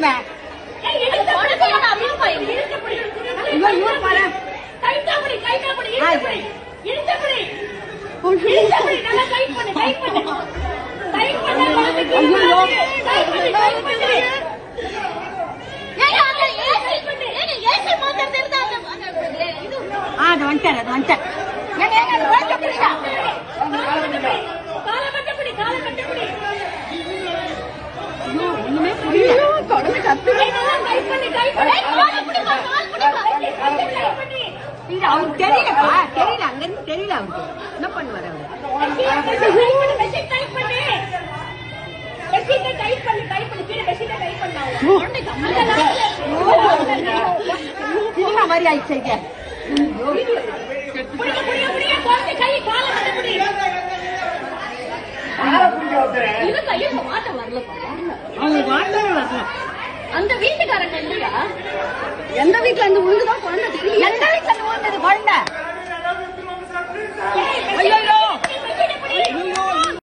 தெரியாம அது வந்துட்டார் அது வந்துட்டார் ஒண்ணுமே புரியல குழந்தை கத்து அவருக்கு தெரியலப்பா தெரியல அங்க இருந்து தெரியல அவருக்கு என்ன பண்ணுவார் அவரு மாதிரி ஆயிடுச்சு அந்த வீட்டுக்காரங்க இல்லையா? எந்த வீட்டுல இருந்து உழுதுதான் குழந்தை தெரியும். எந்த வீட்டுல இருந்து உழுந்தது குழந்தை?